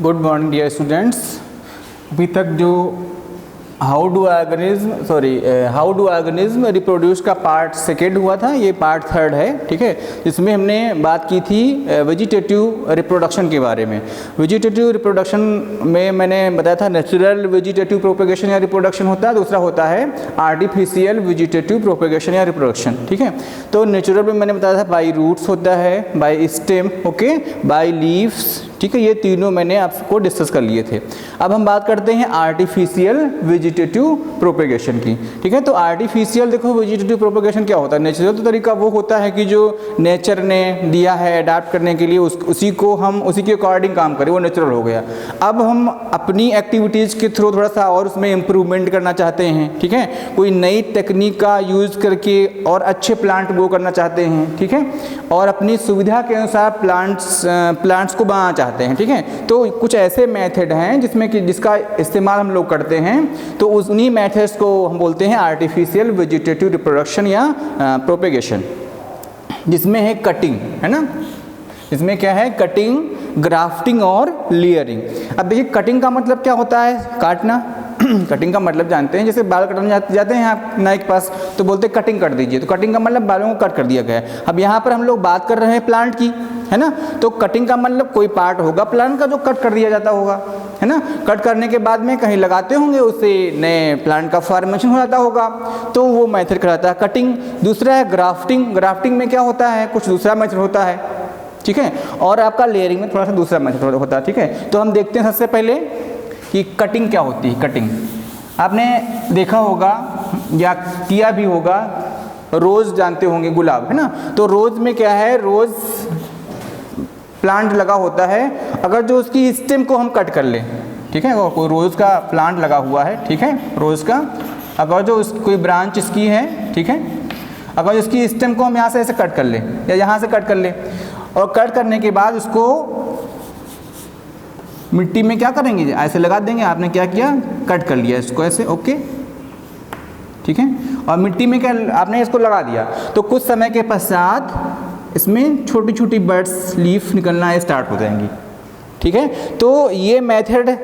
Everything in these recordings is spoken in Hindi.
Good morning dear students. अभी तक जो हाउ डू ऑर्गेनिज्म रिप्रोड्यूस का पार्ट सेकेंड हुआ था, ये पार्ट थर्ड है। ठीक है, इसमें हमने बात की थी वेजिटेटिव रिप्रोडक्शन के बारे में। वेजिटेटिव रिप्रोडक्शन में मैंने बताया था नेचुरल वेजिटेटिव प्रोपेगेशन या रिप्रोडक्शन होता है, दूसरा होता है आर्टिफिशियल वेजिटेटिव प्रोपेगेशन या रिप्रोडक्शन। ठीक है, तो नेचुरल में मैंने बताया था बाई रूट्स होता है, by stem, okay, by leaves. ठीक है, ये तीनों मैंने आपको डिस्कस कर लिए थे। अब हम बात करते हैं आर्टिफिशियल वेजिटेटिव प्रोपेगेशन की। ठीक है, तो आर्टिफिशियल देखो वेजिटेटिव प्रोपेगेशन क्या होता है। नेचुरल तो तरीका वो होता है कि जो नेचर ने दिया है अडाप्ट करने के लिए उसी को हम उसी के अकॉर्डिंग काम करें, वो नेचुरल हो गया। अब हम अपनी एक्टिविटीज़ के थ्रू थोड़ा सा और उसमें इम्प्रूवमेंट करना चाहते हैं। ठीक है, कोई नई टेक्निक का यूज़ करके और अच्छे प्लांट ग्रो करना चाहते हैं। ठीक है, और अपनी सुविधा के अनुसार प्लांट्स को बनाना चाहते हैं। ठीक है, तो कुछ ऐसे मेथड हैं जिसका इस्तेमाल हम लोग करते हैं, तो उन्हीं मेथड्स को हम बोलते हैं आर्टिफिशियल वेजिटेटिव रिप्रोडक्शन या प्रोपेगेशन, जिसमें है कटिंग, है ना। इसमें क्या है, कटिंग, ग्राफ्टिंग और लेयरिंग। अब देखिए कटिंग का मतलब क्या होता है, काटना। कटिंग का मतलब जानते हैं, जैसे बाल कटने जाते हैं आप नाई के पास तो बोलते हैं कटिंग कर दीजिए, तो कटिंग का मतलब बालों को कट कर दिया गया है। अब यहाँ पर हम लोग बात कर रहे हैं प्लांट की, है ना, तो कटिंग का मतलब कोई पार्ट होगा प्लांट का जो कट कर दिया जाता होगा, है ना। कट करने के बाद में कहीं लगाते होंगे, उससे नए प्लांट का फॉर्मेशन हो जाता होगा, तो वो मेथड कहलाता है कटिंग। दूसरा है ग्राफ्टिंग। ग्राफ्टिंग में क्या होता है, कुछ दूसरा मेथड होता है। ठीक है, और आपका लेयरिंग में थोड़ा सा दूसरा मेथड होता है। ठीक है, तो हम देखते हैं सबसे पहले कि कटिंग क्या होती है। कटिंग आपने देखा होगा या किया भी होगा, रोज़ जानते होंगे, गुलाब, है ना। तो रोज़ में क्या है, रोज़ प्लांट लगा होता है, अगर जो उसकी स्टेम को हम कट कर लें, ठीक है, और कोई रोज़ का प्लांट लगा हुआ है, ठीक है, रोज़ का, अगर जो कोई ब्रांच इसकी है, ठीक है, अगर इसकी स्टेम को हम यहाँ से ऐसे कट कर लें या यहाँ से कट कर लें, और कट करने के बाद उसको मिट्टी में क्या करेंगे, ऐसे लगा देंगे। आपने क्या किया, कट कर लिया इसको ऐसे, ओके, ठीक है, और मिट्टी में क्या आपने इसको लगा दिया, तो कुछ समय के पश्चात इसमें छोटी छोटी बर्ड्स लीफ निकलना स्टार्ट हो जाएंगी। ठीक है, तो ये मेथड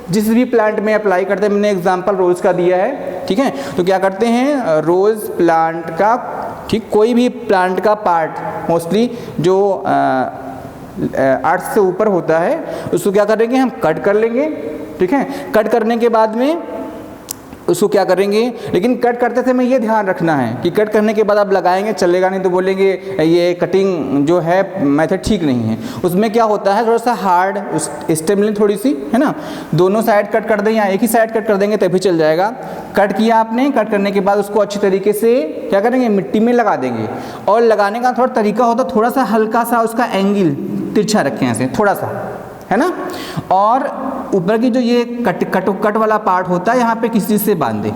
जिस भी प्लांट में अप्लाई करते हैं, मैंने एग्जांपल रोज़ का दिया है। ठीक है, तो क्या करते हैं, रोज़ प्लांट का, ठीक, कोई भी प्लांट का पार्ट मोस्टली जो 8 से ऊपर होता है, उसको क्या करेंगे, हम कट कर लेंगे। ठीक है, कट करने के बाद में उसको क्या करेंगे, लेकिन कट करते समय ये ध्यान रखना है कि कट करने के बाद आप लगाएंगे चलेगा नहीं, तो बोलेंगे ये कटिंग जो है मेथड ठीक नहीं है। उसमें क्या होता है, थोड़ा सा हार्ड स्टेम लें थोड़ी सी, है ना, दोनों साइड कट कर दें या एक ही साइड कट कर देंगे तभी चल जाएगा। कट किया आपने, कट करने के बाद उसको अच्छी तरीके से क्या करेंगे, मिट्टी में लगा देंगे। और लगाने का थोड़ा तरीका होता है, थोड़ा सा हल्का सा उसका एंगल तिरछा रखें ऐसे थोड़ा सा, है ना, और ऊपर की जो ये कट वाला पार्ट होता है, यहाँ पे किसी चीज़ से बांध दे।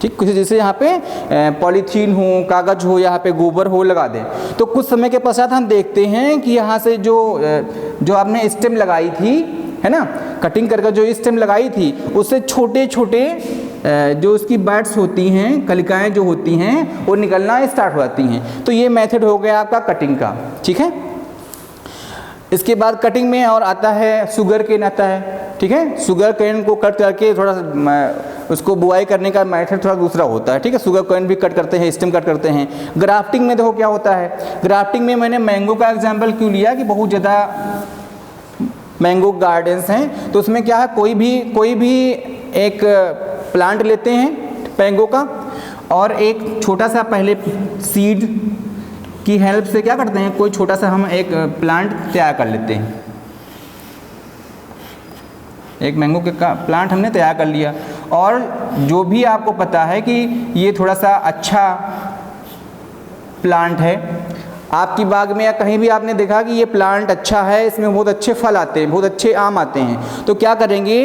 ठीक, किसी चीज़ से यहाँ पे पॉलीथीन हो, कागज हो, यहाँ पे गोबर हो, लगा दें। तो कुछ समय के पश्चात हम देखते हैं कि यहाँ से जो आपने स्टेम लगाई थी, है ना, कटिंग करके जो स्टेम लगाई थी, उससे छोटे छोटे जो उसकी बर्ड्स होती हैं, कलिकाएँ जो होती हैं, वो निकलना स्टार्ट हो जाती हैं। तो ये मेथड हो गया आपका कटिंग का। ठीक है, इसके बाद कटिंग में और आता है शुगर केन आता है। ठीक है, शुगर केन को कट करके थोड़ा उसको बुआई करने का मेथड थोड़ा दूसरा होता है। ठीक है, शुगर केन भी कट करते हैं, स्टेम कट करते हैं। ग्राफ्टिंग में देखो क्या होता है, ग्राफ्टिंग में मैंने मैंगो का एग्जांपल क्यों लिया कि बहुत ज़्यादा मैंगो गार्डन्स हैं, तो उसमें क्या है, कोई भी एक प्लांट लेते हैं मैंगो का, और एक छोटा सा पहले सीड की हेल्प से क्या करते हैं, कोई छोटा सा हम एक प्लांट तैयार कर लेते हैं। एक मैंगो के प्लांट हमने तैयार कर लिया, और जो भी आपको पता है कि ये थोड़ा सा अच्छा प्लांट है, आपकी बाग में या कहीं भी आपने देखा कि ये प्लांट अच्छा है, इसमें बहुत अच्छे फल आते हैं, बहुत अच्छे आम आते हैं, तो क्या करेंगे,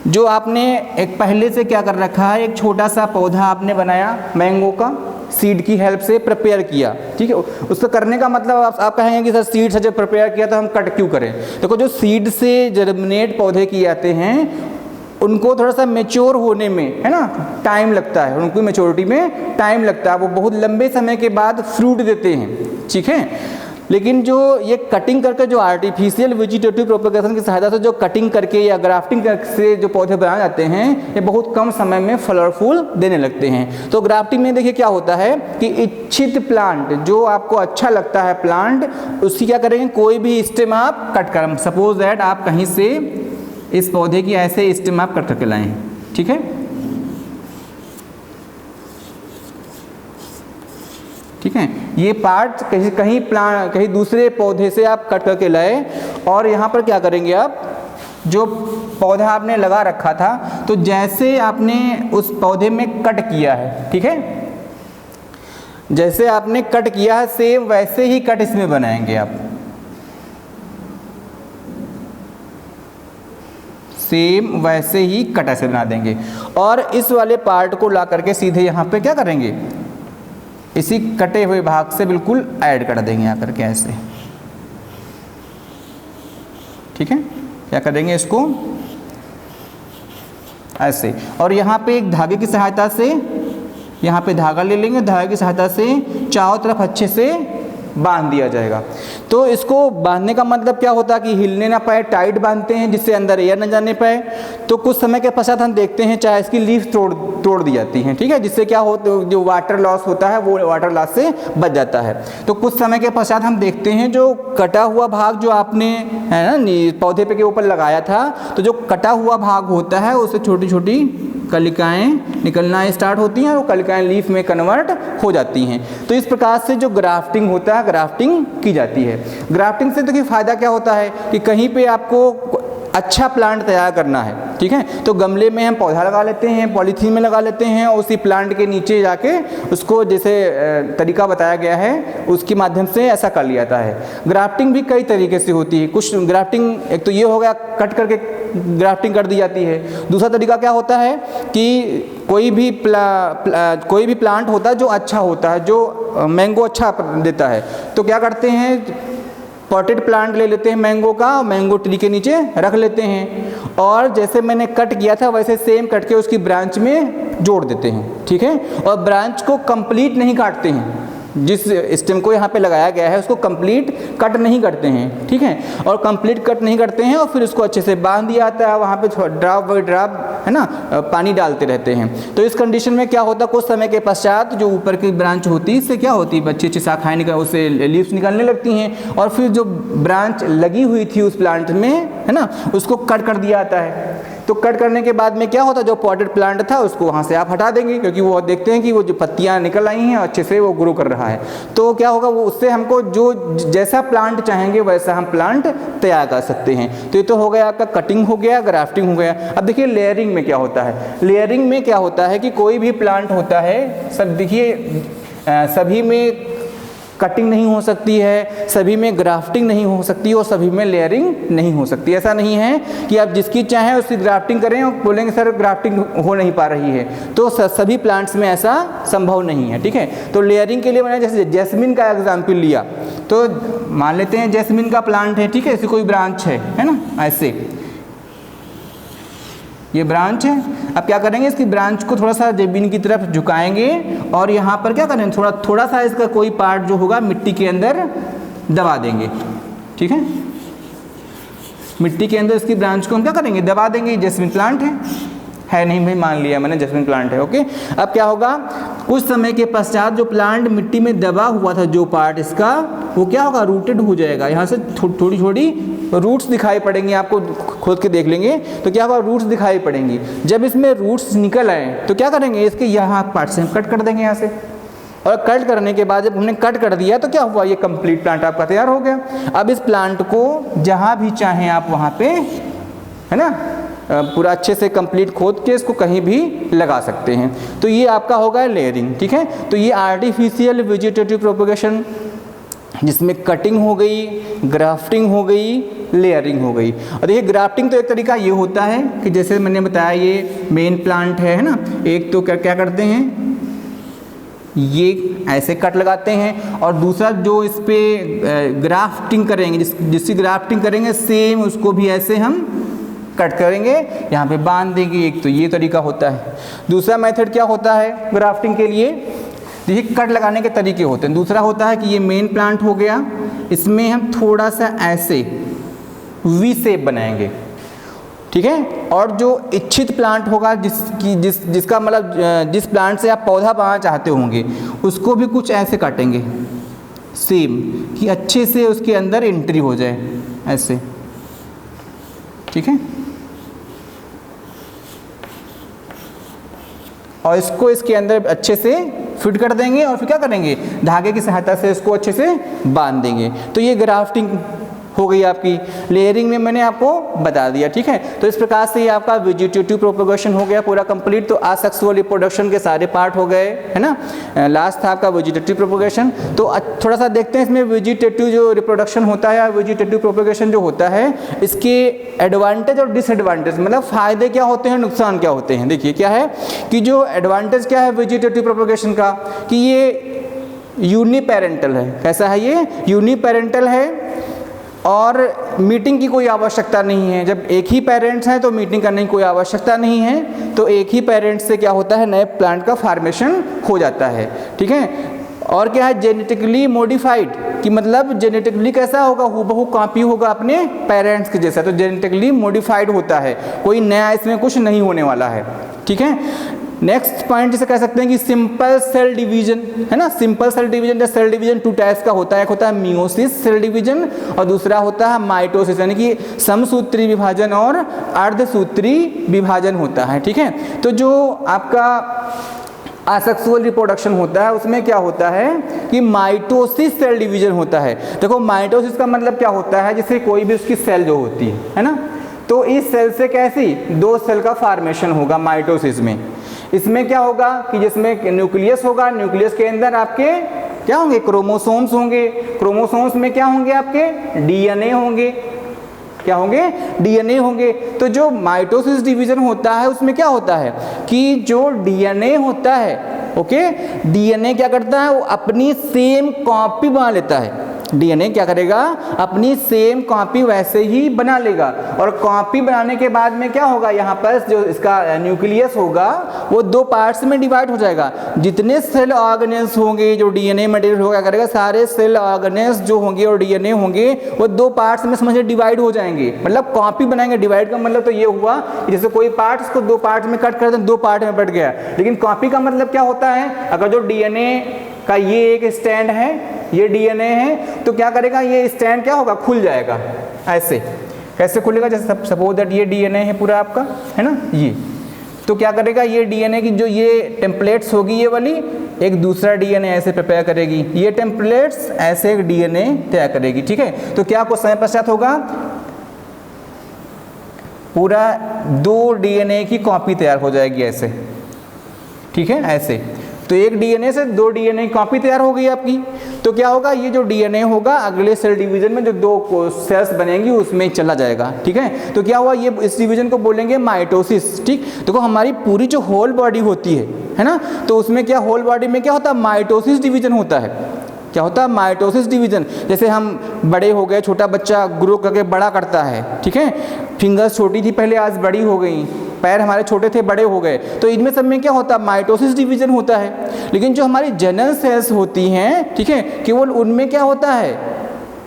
जो आपने एक पहले से क्या कर रखा है, एक छोटा सा पौधा आपने बनाया मैंगो का, सीड की हेल्प से प्रिपेयर किया। ठीक है, उसको करने का मतलब आप कहेंगे कि सर सीड से जब प्रिपेयर किया तो हम कट क्यों करें। देखो, जो सीड से जर्मिनेट पौधे किए जाते हैं, उनको थोड़ा सा मेच्योर होने में, है ना, टाइम लगता है, उनको मैच्योरिटी में टाइम लगता है, वो बहुत लंबे समय के बाद फ्रूट देते हैं। ठीक है, लेकिन जो ये कटिंग करके जो आर्टिफिशियल वेजिटेटिव प्रोपेगेशन की सहायता से जो कटिंग करके या ग्राफ्टिंग से जो पौधे बनाए जाते हैं, ये बहुत कम समय में फल और फूल देने लगते हैं। तो ग्राफ्टिंग में देखिए क्या होता है कि इच्छित प्लांट जो आपको अच्छा लगता है प्लांट, उसकी क्या करेंगे, कोई भी स्टेम आप कट कर, सपोज दैट आप कहीं से इस पौधे की ऐसे स्टेम आप कट करके लाएं, ठीक है, ठीक है, ये पार्ट कहीं दूसरे पौधे से आप कट करके लाए और यहाँ पर क्या करेंगे आप, जो पौधा आपने लगा रखा था, तो जैसे आपने उस पौधे में कट किया है, ठीक है, जैसे आपने कट किया है सेम वैसे ही कट इसमें बनाएंगे आप, सेम वैसे ही कट ऐसे बना देंगे। और इस वाले पार्ट को ला करके सीधे यहाँ पे क्या करेंगे, इसी कटे हुए भाग से बिल्कुल ऐड कर देंगे यहाँ करके ऐसे, ठीक है, क्या करेंगे इसको ऐसे, और यहाँ पे एक धागे की सहायता से यहाँ पे धागा ले लेंगे, धागे की सहायता से चारों तरफ अच्छे से बांध दिया जाएगा। तो इसको बांधने का मतलब क्या होता है कि हिलने ना पाए, टाइट बांधते हैं जिससे अंदर एयर न जाने पाए। तो कुछ समय के पश्चात हम देखते हैं चाहे इसकी लीफ तोड़ दी जाती हैं, ठीक है, जिससे क्या हो, जो वाटर लॉस होता है वो वाटर लॉस से बच जाता है। तो कुछ समय के पश्चात हम देखते हैं जो कटा हुआ भाग जो आपने है ना पौधे पे के ऊपर लगाया था, तो जो कटा हुआ भाग होता है उससे छोटी छोटी कलिकाएं निकलना स्टार्ट होती हैं और वो कलिकाएं लीफ में कन्वर्ट हो जाती हैं। तो इस प्रकार से जो ग्राफ्टिंग होता है, ग्राफ्टिंग की जाती है। ग्राफ्टिंग से देखिए फ़ायदा क्या होता है कि कहीं पे आपको अच्छा प्लांट तैयार करना है, ठीक है, तो गमले में हम पौधा लगा लेते हैं, पॉलीथीन में लगा लेते हैं और उसी प्लांट के नीचे जाके उसको जैसे तरीका बताया गया है उसके माध्यम से ऐसा कर लिया जाता है। ग्राफ्टिंग भी कई तरीके से होती है। कुछ ग्राफ्टिंग, एक तो ये हो गया कट करके ग्राफ्टिंग कर दी जाती है। दूसरा तरीका क्या होता है कि कोई भी प्लांट होता है जो अच्छा होता है, जो मैंगो अच्छा देता है, तो क्या करते हैं पॉटेड प्लांट ले लेते हैं मैंगो का, मैंगो ट्री के नीचे रख लेते हैं और जैसे मैंने कट किया था वैसे सेम कट के उसकी ब्रांच में जोड़ देते हैं, ठीक है, और ब्रांच को कंप्लीट नहीं काटते हैं, जिस स्टेम को यहाँ पे लगाया गया है उसको कंप्लीट कट नहीं करते हैं, ठीक है, और कंप्लीट कट नहीं करते हैं और फिर उसको अच्छे से बांध दिया जाता है, वहाँ पे ड्रॉप बाई ड्रॉप है ना पानी डालते रहते हैं। तो इस कंडीशन में क्या होता है, कुछ समय के पश्चात जो ऊपर की ब्रांच होती है इससे क्या होती है, अच्छी अच्छी शाखाएँ निकल, उससे लीव्स निकलने लगती हैं और फिर जो ब्रांच लगी हुई थी उस प्लांट में है ना उसको कट कर दिया जाता है। तो कट करने के बाद में क्या होता है, जो पॉटेड प्लांट था उसको वहाँ से आप हटा देंगे क्योंकि वो देखते हैं कि वो जो पत्तियाँ निकल आई हैं अच्छे से वो ग्रो कर रहा है। तो क्या होगा, वो उससे हमको जो जैसा प्लांट चाहेंगे वैसा हम प्लांट तैयार कर सकते हैं। तो ये तो हो गया आपका कटिंग हो गया, ग्राफ्टिंग हो गया। अब देखिए लेयरिंग में क्या होता है। लेयरिंग में क्या होता है कि कोई भी प्लांट होता है, सब देखिए सभी में कटिंग नहीं हो सकती है, सभी में ग्राफ्टिंग नहीं हो सकती और सभी में लेयरिंग नहीं हो सकती। ऐसा नहीं है कि आप जिसकी चाहें उसकी ग्राफ्टिंग करें और बोलेंगे सर ग्राफ्टिंग हो नहीं पा रही है, तो सभी प्लांट्स में ऐसा संभव नहीं है, ठीक है। तो लेयरिंग के लिए मैंने जैसे जैस्मिन का एग्जाम्पल लिया, तो मान लेते हैं जैस्मिन का प्लांट है, ठीक है, इसकी कोई ब्रांच है ना, ऐसे ये ब्रांच है। अब क्या करेंगे, इसकी ब्रांच को थोड़ा सा जमीन की तरफ झुकाएंगे और यहाँ पर क्या करेंगे, थोड़ा सा इसका कोई पार्ट जो होगा मिट्टी के अंदर दबा देंगे, ठीक है, मिट्टी के अंदर इसकी ब्रांच को हम क्या करेंगे, दबा देंगे। जैस्मिन प्लांट है नहीं भाई, मान लिया मैंने जैस्मिन प्लांट है, ओके। अब क्या होगा, कुछ समय के पश्चात जो प्लांट मिट्टी में दबा हुआ था जो पार्ट इसका, वो क्या होगा, रूटेड हो जाएगा। यहाँ से थोड़ी थोड़ी रूट्स दिखाई पड़ेंगी, आपको खोद के देख लेंगे तो क्या होगा, रूट्स दिखाई पड़ेंगी। जब इसमें रूट्स निकल आए तो क्या करेंगे, इसके यहाँ पार्ट से हम कट कर देंगे यहाँ से, और कट करने के बाद जब हमने कट कर दिया तो क्या हुआ, ये कंप्लीट प्लांट आपका तैयार हो गया। अब इस प्लांट को जहाँ भी चाहें आप वहाँ पे है ना पूरा अच्छे से कंप्लीट खोद के इसको कहीं भी लगा सकते हैं। तो ये आपका होगा लेयरिंग, ठीक है। तो ये आर्टिफिशियल वेजिटेटिव प्रोपगेशन जिसमें कटिंग हो गई, ग्राफ्टिंग हो गई, लेयरिंग हो गई। और देखिए ग्राफ्टिंग तो एक तरीका ये होता है कि जैसे मैंने बताया ये मेन प्लांट है ना, एक तो क्या करते हैं, ये ऐसे कट लगाते हैं और दूसरा जो इस पे ग्राफ्टिंग करेंगे, जिसकी ग्राफ्टिंग करेंगे सेम उसको भी ऐसे हम कट करेंगे, यहाँ पे बांध देंगे। एक तो ये तरीका होता है। दूसरा मेथड क्या होता है ग्राफ्टिंग के लिए, देखिए कट लगाने के तरीके होते हैं। दूसरा होता है कि ये मेन प्लांट हो गया, इसमें हम थोड़ा सा ऐसे वी शेप बनाएंगे, ठीक है। और जो इच्छित प्लांट होगा जिसका मतलब जिस प्लांट से आप पौधा बनाना चाहते होंगे उसको भी कुछ ऐसे काटेंगे सेम, कि अच्छे से उसके अंदर एंट्री हो जाए ऐसे, ठीक है। और इसको इसके अंदर अच्छे से फिट कर देंगे और फिर क्या करेंगे, धागे की सहायता से इसको अच्छे से बांध देंगे। तो ये ग्राफ्टिंग हो गई आपकी। लेयरिंग में मैंने आपको बता दिया, ठीक है। तो इस प्रकार से ये आपका वेजिटेटिव प्रोपगेशन हो गया पूरा कंप्लीट। तो असेक्सुअल रिप्रोडक्शन के सारे पार्ट हो गए, है ना। लास्ट था आपका वेजिटेटिव प्रोपगेशन। तो थोड़ा सा देखते हैं इसमें वेजिटेटिव जो रिप्रोडक्शन होता है, वेजिटेटिव प्रोपगेशन जो होता है, इसके एडवांटेज और डिसएडवांटेज, मतलब फ़ायदे क्या होते हैं, नुकसान क्या होते हैं। देखिए क्या है कि जो एडवांटेज क्या है वेजिटेटिव प्रोपगेशन का, कि ये यूनिपेरेंटल है। कैसा है ये, यूनिपेरेंटल है और मीटिंग की कोई आवश्यकता नहीं है। जब एक ही पेरेंट्स हैं तो मीटिंग करने की कोई आवश्यकता नहीं है। तो एक ही पेरेंट्स से क्या होता है, नए प्लांट का फॉर्मेशन हो जाता है, ठीक है। और क्या है, जेनेटिकली मॉडिफाइड, कि मतलब जेनेटिकली कैसा होगा, हूबहू कॉपी होगा अपने पेरेंट्स के जैसा। तो जेनेटिकली मॉडिफाइड होता है, कोई नया इसमें कुछ नहीं होने वाला है, ठीक है। नेक्स्ट पॉइंट जिसे कह सकते हैं कि सिंपल सेल डिवीजन, है ना। सिंपल सेल डिवीजन, जैसे सेल डिवीजन टू टाइप्स का होता है, एक होता है मियोसिस सेल डिवीजन और दूसरा होता है माइटोसिस, यानी कि समसूत्री विभाजन और अर्धसूत्री विभाजन होता है, ठीक है। तो जो आपका असेक्सुअल रिप्रोडक्शन होता है उसमें क्या होता है कि माइटोसिस सेल डिवीजन होता है। देखो माइटोसिस का मतलब क्या होता है, जैसे कोई भी उसकी सेल जो होती है ना, तो इस सेल से कैसी दो सेल का फॉर्मेशन होगा माइटोसिस में। इसमें क्या होगा कि जिसमें न्यूक्लियस होगा, न्यूक्लियस के अंदर आपके क्या होंगे, क्रोमोसोम्स होंगे। क्रोमोसोम्स में क्या होंगे, आपके डीएनए होंगे। क्या होंगे, डीएनए होंगे। तो जो माइटोसिस डिवीजन होता है उसमें क्या होता है कि जो डीएनए होता है, ओके, डीएनए क्या करता है, वो अपनी सेम कॉपी बना लेता है। डीएनए क्या करेगा, अपनी सेम कॉपी वैसे ही बना लेगा। और कॉपी बनाने के बाद में क्या होगा, यहाँ पर जो इसका न्यूक्लियस होगा वो दो पार्ट्स में डिवाइड हो जाएगा। जितने सेल ऑर्गेनेल्स होंगे, जो डीएनए मटेरियल होगा, करेगा सारे सेल ऑर्गेनेल्स जो होंगे और डीएनए होंगे वो दो पार्ट्स में समझिए डिवाइड हो जाएंगे, मतलब कॉपी बनाएंगे। डिवाइड का मतलब तो ये हुआ जैसे कोई पार्ट्स को दो पार्ट में कट कर दें, दो पार्ट में बट गया। लेकिन कॉपी का मतलब क्या होता है, अगर जो डीएनए का ये एक स्टैंड है, ये डीएनए है, तो क्या करेगा, ये स्टैंड क्या होगा, खुल जाएगा ऐसे। कैसे खुलेगा, जैसे सपोज दैट ये डीएनए है पूरा आपका, है ना, ये तो क्या करेगा, ये डीएनए की जो ये टेम्पलेट्स होगी ये वाली, एक दूसरा डीएनए ऐसे प्रिपेयर करेगी, ये टेम्पलेट्स ऐसे एक डीएनए तैयार करेगी, ठीक है। तो क्या कुछ समय पश्चात होगा, पूरा दो डीएनए की कॉपी तैयार हो जाएगी ऐसे, ठीक है, ऐसे। तो एक डीएनए से दो डीएनए की कॉपी तैयार हो गई आपकी। तो क्या होगा, ये जो डीएनए होगा अगले सेल डिवीजन में जो दो सेल्स बनेंगी उसमें चला जाएगा, ठीक है। तो क्या हुआ, ये इस डिवीजन को बोलेंगे माइटोसिस, ठीक। देखो हमारी पूरी जो होल बॉडी होती है ना, तो उसमें क्या होल बॉडी में क्या होता है, माइटोसिस डिवीजन होता है। क्या होता है, माइटोसिस डिवीजन। जैसे हम बड़े हो गए, छोटा बच्चा ग्रो करके बड़ा करता है, ठीक है। फिंगर्स छोटी थी पहले, आज बड़ी हो गई, पैर हमारे छोटे थे बड़े हो गए, तो इनमें सब में क्या होता है, माइटोसिस डिवीजन होता है। लेकिन जो हमारी जनरल सेल्स होती हैं, ठीक है, केवल उनमें क्या होता है,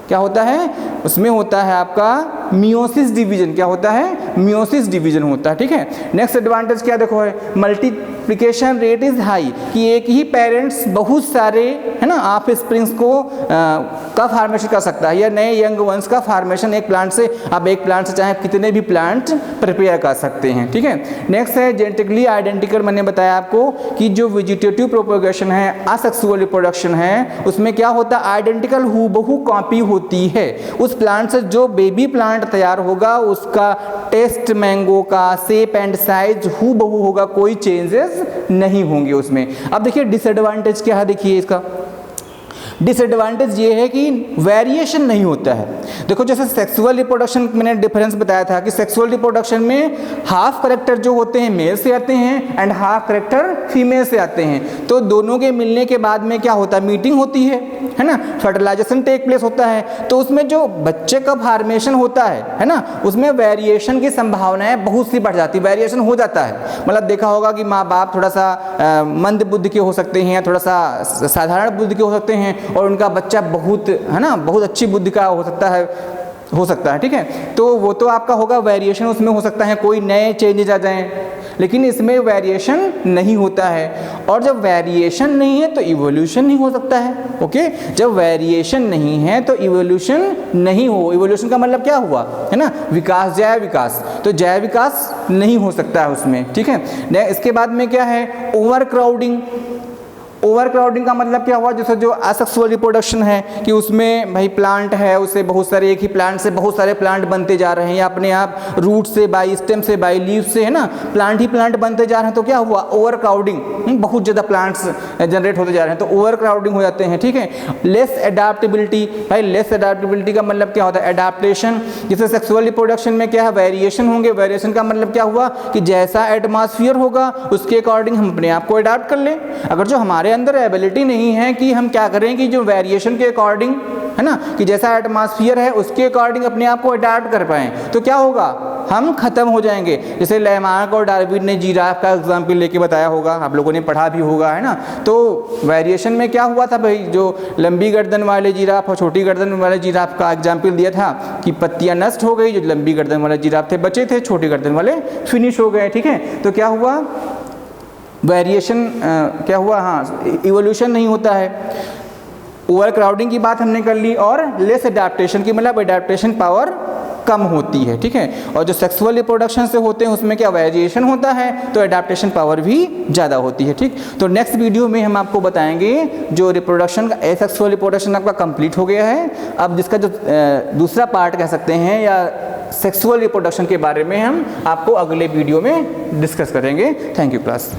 क्या होता है, उसमें होता है आपका मियोसिस डिवीजन। क्या होता है, मियोसिस डिवीजन होता है, ठीक है। नेक्स्ट एडवांटेज क्या देखो है, मल्टीप्लिकेशन रेट इज हाई, कि एक ही पेरेंट्स बहुत सारे, है ना, ऑफ स्प्रिंग्स को का फार्मेशन कर सकता है, या नए यंग वंस का फार्मेशन एक प्लांट से, आप एक प्लांट से चाहे कितने भी प्लांट प्रिपेयर कर सकते हैं, ठीक है। नेक्स्ट है जेनेटिकली आइडेंटिकल। मैंने बताया आपको कि जो वेजिटेटिव प्रोपगेशन है, असेक्सुअल रिप्रोडक्शन है, उसमें क्या होता है, आइडेंटिकल हूबहू कॉपी होती है। उस प्लांट से जो बेबी प्लांट तैयार होगा उसका टेस्ट मैंगो का शेप एंड साइज हूबहू होगा, कोई चेंजेस नहीं होंगे उसमें। अब देखिए डिसएडवांटेज क्या है, देखिए इसका डिसएडवांटेज ये है कि वेरिएशन नहीं होता है। देखो जैसे सेक्सुअल रिप्रोडक्शन मैंने डिफरेंस बताया था कि सेक्सुअल रिप्रोडक्शन में हाफ करेक्टर जो होते हैं मेल से आते हैं एंड हाफ करेक्टर फीमेल से आते हैं। तो दोनों के मिलने के बाद में क्या होता है, मीटिंग होती है ना, फर्टिलाइजेशन टेक प्लेस होता है। तो उसमें जो बच्चे का फॉर्मेशन होता है ना, उसमें वेरिएशन की संभावनाएं बहुत सी बढ़ जाती है, वेरिएशन हो जाता है। मतलब देखा होगा कि माँ बाप थोड़ा सा मंद बुद्धि के हो सकते हैं, थोड़ा सा साधारण बुद्धि के हो सकते हैं, और उनका बच्चा बहुत है ना बहुत अच्छी बुद्धि का हो सकता है, ठीक है। तो वो तो आपका होगा वेरिएशन, उसमें हो सकता है कोई नए चेंजेज आ जाएं, लेकिन इसमें वेरिएशन नहीं होता है। और जब वेरिएशन नहीं है तो इवोल्यूशन नहीं हो सकता है। ओके, जब वेरिएशन नहीं है तो इवोल्यूशन नहीं हो। इवोल्यूशन का मतलब क्या हुआ, है ना, विकास, जैव विकास। तो जैव विकास नहीं हो सकता है उसमें, ठीक है। इसके बाद में क्या है, ओवर क्राउडिंग। ओवर क्राउडिंग का मतलब क्या हुआ, जैसे जो असेक्सुअल रिप्रोडक्शन है कि उसमें भाई प्लांट है, उससे बहुत सारे, एक ही प्लांट से बहुत सारे प्लांट बनते जा रहे हैं, या अपने आप रूट से, बाई स्टेम से, बाई लीव से, है ना, प्लांट ही प्लांट बनते जा रहे हैं। तो क्या हुआ, ओवर क्राउडिंग, बहुत ज़्यादा प्लांट्स जनरेट होते जा रहे हैं, तो ओवर क्राउडिंग हो जाते हैं, ठीक है। लेस एडाप्टेबिलिटी, भाई लेस एडाप्टेबिलिटी का मतलब क्या होता है, एडाप्टेशन। जैसे सेक्सुअल रिप्रोडक्शन में क्या है, वेरिएशन होंगे। वेरिएशन का मतलब क्या हुआ कि जैसा एटमॉस्फेयर होगा उसके अकॉर्डिंग हम अपने आप को अडाप्ट कर लें। अगर जो हमारे अंदर एबिलिटी नहीं है कि हम क्या करें कि जो वेरिएशन के अकॉर्डिंग, है ना, कि जैसा एटमॉस्फेयर है उसके अकॉर्डिंग अपने आप को अडाप्ट कर पाएं, तो क्या होगा, हम खत्म हो जाएंगे। जैसे लैमार्क और डार्विन ने जिराफ का एग्जाम्पल लेके बताया होगा, आप लोगों ने पढ़ा भी होगा, है ना। तो वेरिएशन में क्या हुआ था भाई, जो लंबी गर्दन वाले जिराफ और छोटी गर्दन वाले जिराफ का एग्जाम्पल दिया था कि पत्तियां नष्ट हो गई, जो लंबी गर्दन वाले जिराफ थे बचे थे, छोटी गर्दन वाले फिनिश हो गए, ठीक है। तो क्या हुआ, वेरिएशन क्या हुआ, हाँ, इवोल्यूशन नहीं होता है। ओवर क्राउडिंग की बात हमने कर ली, और लेस एडाप्टेशन की मतलब एडाप्टेशन पावर कम होती है, ठीक है। और जो सेक्सुअल रिप्रोडक्शन से होते हैं उसमें क्या वेरिएशन होता है, तो एडाप्टेशन पावर भी ज़्यादा होती है, ठीक। तो नेक्स्ट वीडियो में हम आपको बताएंगे जो रिप्रोडक्शन का, एसेक्सुअल रिप्रोडक्शन आपका कंप्लीट हो गया है। अब जिसका जो दूसरा पार्ट कह सकते हैं या सेक्सुअल रिप्रोडक्शन के बारे में हम आपको अगले वीडियो में डिस्कस करेंगे। Thank you class.